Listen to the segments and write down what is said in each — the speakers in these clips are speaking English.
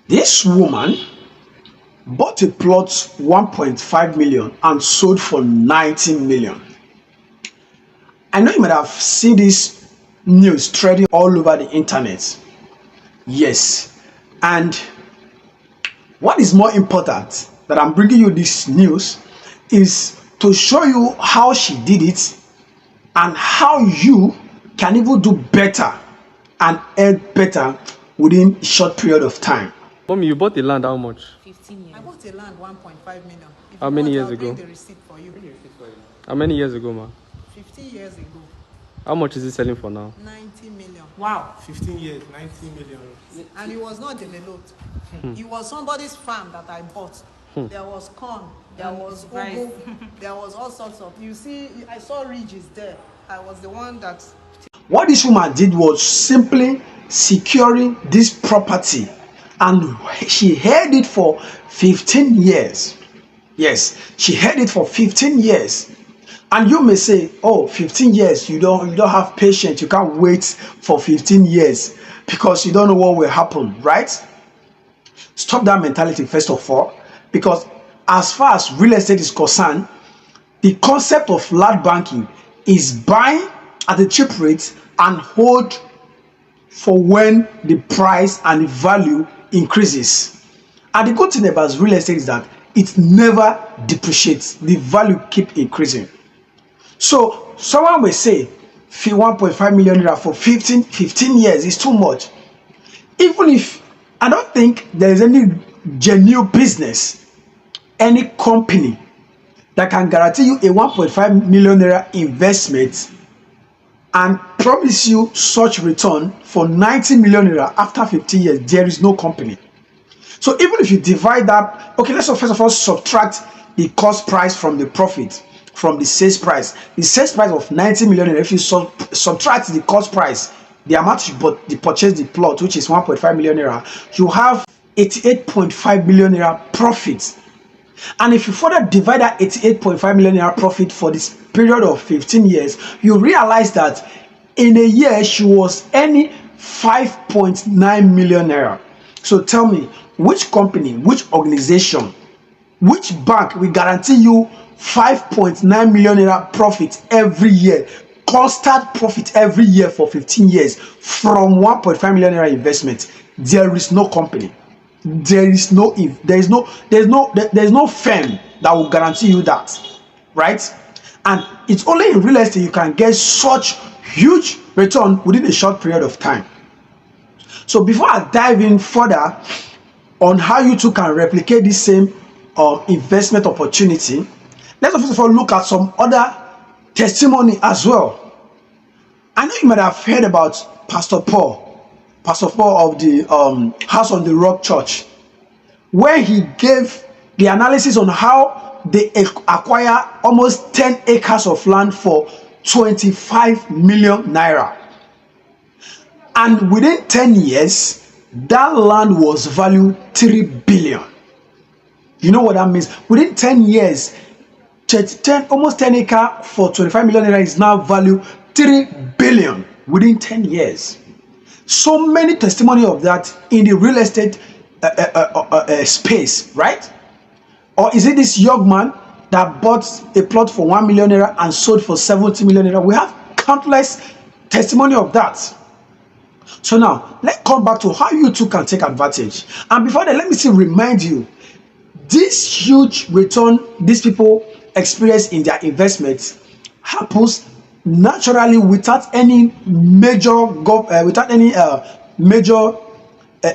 This woman bought a plot 1.5 million and sold for 90 million. I know you might have seen this news trading all over the internet. Yes. And what is more important that I'm bringing you this news is to show you how she did it and how you can even do better and earn better within a short period of time. Mommy, you bought the land how much? 15 years. I bought a land 1.5 million. If How you many want, years I'll ago? bring the receipt for you. How many years ago, ma? 15 years ago, How much is it selling for now? 90 million. Wow. 15 years, 90 million. And it was not developed. It was somebody's farm that I bought. There was corn, there was ugu, there was all sorts of. You see, I saw ridges there. I was the one that. What this woman did was simply securing this property, and she held it for 15 years. Yes, she held it for 15 years. And you may say, oh, 15 years, you don't have patience, you can't wait for 15 years because you don't know what will happen, right? Stop that mentality first of all, because as far as real estate is concerned, the concept of land banking is buying at a cheap rate and hold for when the price and the value increases. And the good thing about real estate is that it never depreciates. The value keep increasing. So someone will say 1.5 million naira for 15 years is too much. Even if I don't think there is any genuine business, any company that can guarantee you a 1.5 million naira investment and promise you such return for 90 million naira after 15 years. There is no company. So even if you divide that, okay, let's first of all subtract the cost price from the profit, from the sales price. The sales price of 90 million naira, if you subtract the cost price, the amount you purchase the plot, which is 1.5 million naira, you have 88.5 million naira profit. And if you further divide that 88.5 million naira profit for this period of 15 years, you realize that in a year she was earning 5.9 million naira. So tell me, which company, which organization, which bank will guarantee you 5.9 million naira profit every year, constant profit every year for 15 years from 1.5 million naira investment? There is no company. There is no firm that will guarantee you that, right? And it's only in real estate you can get such huge return within a short period of time. So before I dive in further on how you too can replicate this same investment opportunity, let's first of all look at some other testimony as well. I know you might have heard about Pastor Paul of the House on the Rock Church, where he gave the analysis on how they acquire almost 10 acres of land for 25 million naira. And within 10 years, that land was valued 3 billion. You know what that means? Within 10 years, almost 10 acres for 25 million naira is now valued 3 billion within 10 years. So many testimony of that in the real estate space, right? Or is it this young man that bought a plot for 1 million naira and sold for 70 million naira? We have countless testimony of that. So now let's come back to how you too can take advantage. And before that, let me still remind you, this huge return these people experience in their investments happens naturally without any major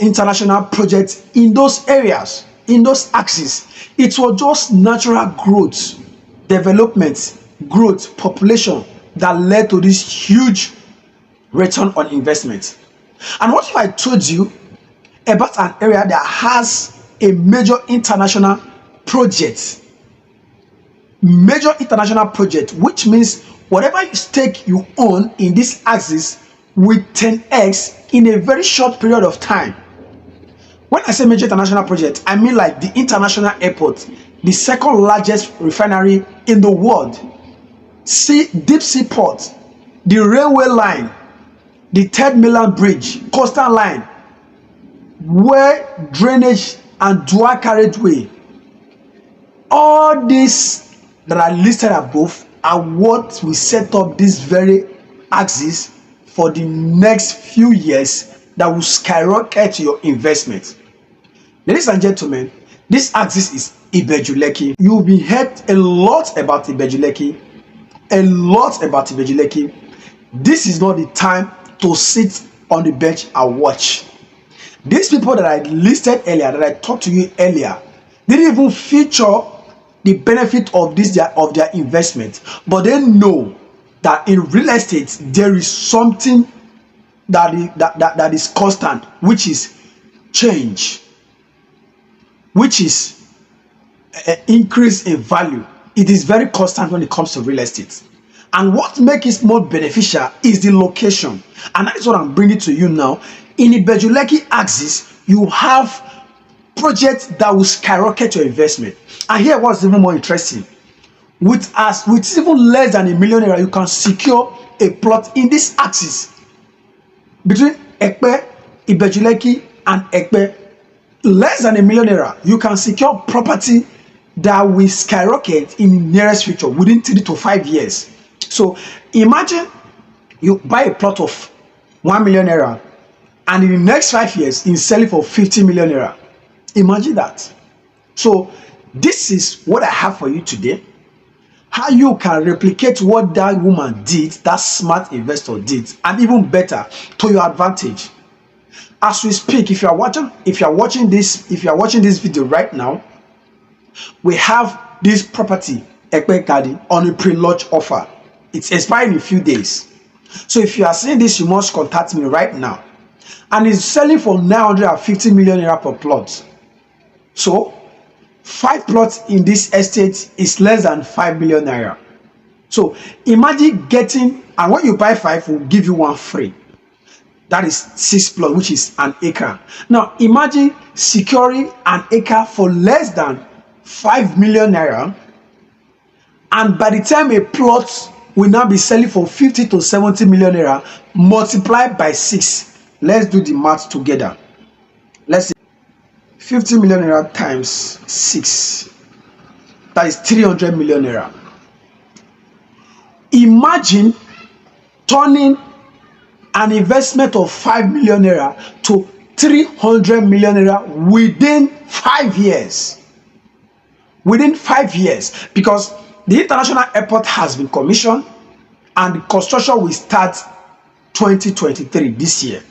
international projects in those areas, in those axes. It was just natural growth, development, growth, population that led to this huge return on investment. And what if I told you about an area that has a major international project, which means whatever stake you own in this axis with 10x in a very short period of time. When I say major international project, I mean like the international airport, the second largest refinery in the world, deep sea port, the railway line, the third mainland bridge, coastal line, where drainage and dual carriageway, all these that are listed above are what we set up this very axis for the next few years that will skyrocket your investment. Ladies and gentlemen, this axis is Ibeju-Lekki. You'll be heard a lot about Ibeju-Lekki, a lot about Ibeju-Lekki. This is not the time to sit on the bench and watch. These people that I listed earlier, that I talked to you earlier, didn't even feature the benefit of their investment, but they know that in real estate there is something that is constant, which is change, which is an increase in value. It is very constant when it comes to real estate. And what makes it more beneficial is the location. And that is what I'm bringing to you now. In Ibeju-Lekki axis, you have projects that will skyrocket your investment. And here what's even more interesting. With even less than $1 million, you can secure a plot in this axis. Between Ekpe, Ibeju-Lekki, and Ekpe, less than $1 million, you can secure property that will skyrocket in the nearest future within 3 to 5 years. So imagine you buy a plot of $1 million and in the next 5 years you sell it for $50 million. Imagine that. So this is what I have for you today. How you can replicate what that woman did, that smart investor did, and even better, to your advantage. As we speak, if you are watching this video right now, we have this property, Ekpe Garden, on a pre-launch offer. It's expiring in a few days. So if you are seeing this, you must contact me right now. And it's selling for 950 million naira per plot. So 5 plots in this estate is less than 5 million naira. So imagine getting, and when you buy 5, we'll give you 1 free. That is 6 plots, which is an acre. Now imagine securing an acre for less than 5 million naira, and by the time a plot will now be selling for 50 to 70 million naira, multiplied by 6. Let's do the math together. Let's see. 50 million naira times 6. That is 300 million naira. Imagine turning an investment of 5 million naira to 300 million naira within 5 years. Within 5 years, because the international airport has been commissioned and the construction will start 2023 this year.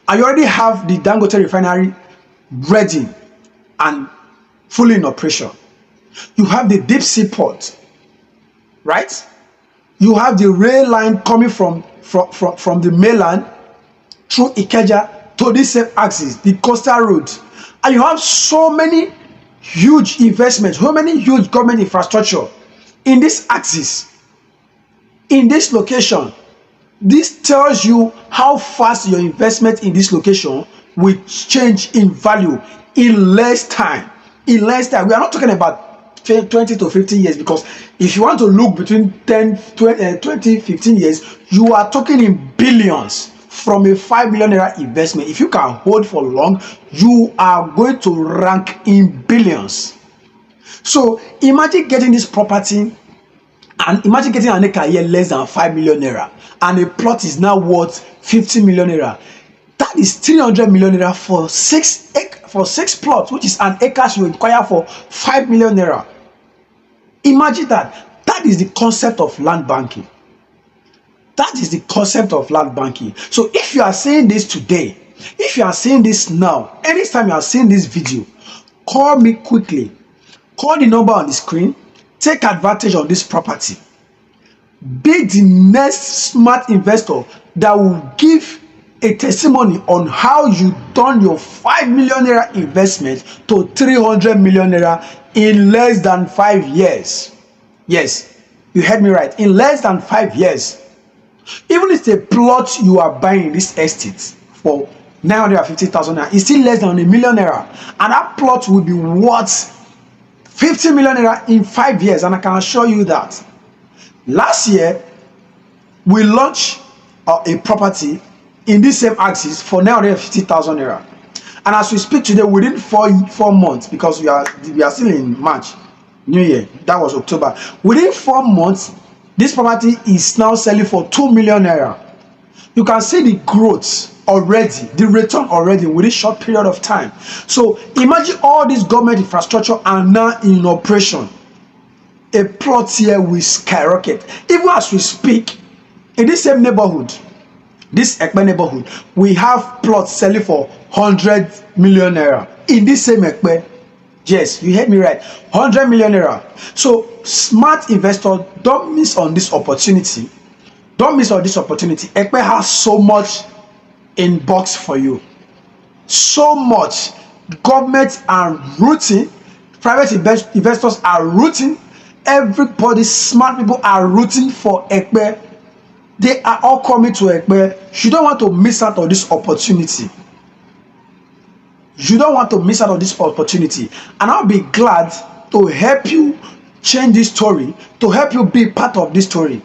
And you already have the Dangote refinery ready and fully in operation. You have the deep sea port, right? You have the rail line coming from the mainland through Ikeja to this same axis, the coastal road. And you have so many huge investments, so many huge government infrastructure in this axis, in this location. This tells you how fast your investment in this location will change in value in less time. In less time. We are not talking about 20 to 15 years, because if you want to look between 20, 15 years, you are talking in billions. From a 5 million naira investment, if you can hold for long, you are going to rank in billions. So imagine getting this property, and imagine getting an acre here less than 5 million naira, and a plot is now worth 50 million naira. That is 300 million naira for 6 plots, which is an acre you require for 5 million naira. Imagine that. That is the concept of land banking. That is the concept of land banking. So if you are saying this today, if you are saying this now, anytime you are seeing this video, call me quickly. Call the number on the screen. Take advantage of this property. Be the next smart investor that will give a testimony on how you turn your 5 million naira investment to 300 million naira in less than 5 years. Yes, you heard me right. In less than 5 years. Even if the plot you are buying in this estate for 950,000 naira is still less than $1 million naira, and that plot will be worth 50 million naira in 5 years, and I can assure you that. Last year, we launched a property in this same axis for 950,000 naira, And as we speak today, within 4 months, because we are still in March, New Year, that was October. Within 4 months, this property is now selling for 2 million naira. You can see the growth already, the return already within short period of time. So imagine all this government infrastructure are now in operation. A plot here will skyrocket. Even as we speak, in this same neighborhood, this Ekpe neighborhood, we have plots selling for 100 million naira. In this same Ekpe, yes, you heard me right, 100 million naira. So smart investors, don't miss on this opportunity. Don't miss on this opportunity. Ekpe has so much in box for you. So much. Governments are rooting, private investors are rooting, everybody, smart people are rooting for Ekpe. They are all coming to Ekpe. You don't want to miss out on this opportunity. You don't want to miss out on this opportunity. And I'll be glad to help you change this story, to help you be part of this story.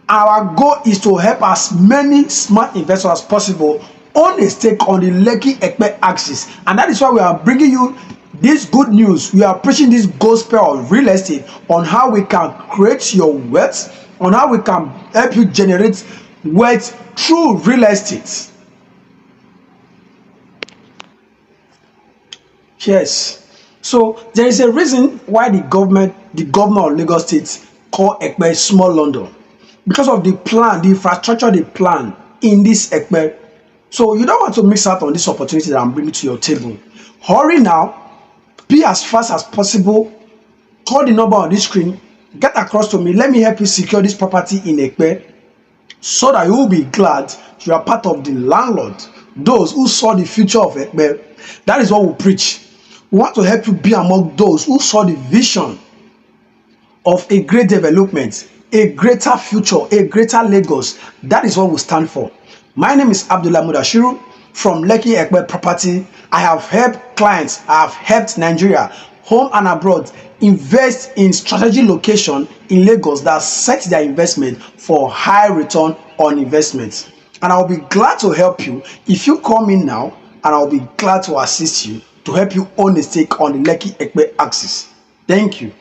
Our goal is to help as many smart investors as possible own a stake on the Lekki Ekpe axis. And that is why we are bringing you this good news. We are preaching this gospel of real estate on how we can create your wealth, on how we can help you generate wealth through real estate. Yes. So there is a reason why the governor of Lagos State call Ekpe small London. Because of the plan, the infrastructure they plan in this Ekpe. So you don't want to miss out on this opportunity that I'm bringing to your table. Hurry now. Be as fast as possible. Call the number on this screen. Get across to me. Let me help you secure this property in Ekpe, so that you will be glad you are part of the landlord, those who saw the future of Ekpe. That is what we preach. We want to help you be among those who saw the vision of a great development, a greater future, a greater Lagos. That is what we stand for. My name is Mudashiru from Lekki Ekpe Property. I have helped clients, I have helped Nigeria, home and abroad, invest in strategic location in Lagos that set their investment for high return on investment. And I'll be glad to help you if you come in now, and I'll be glad to assist you to help you own a stake on the Lekki Ekpe axis. Thank you.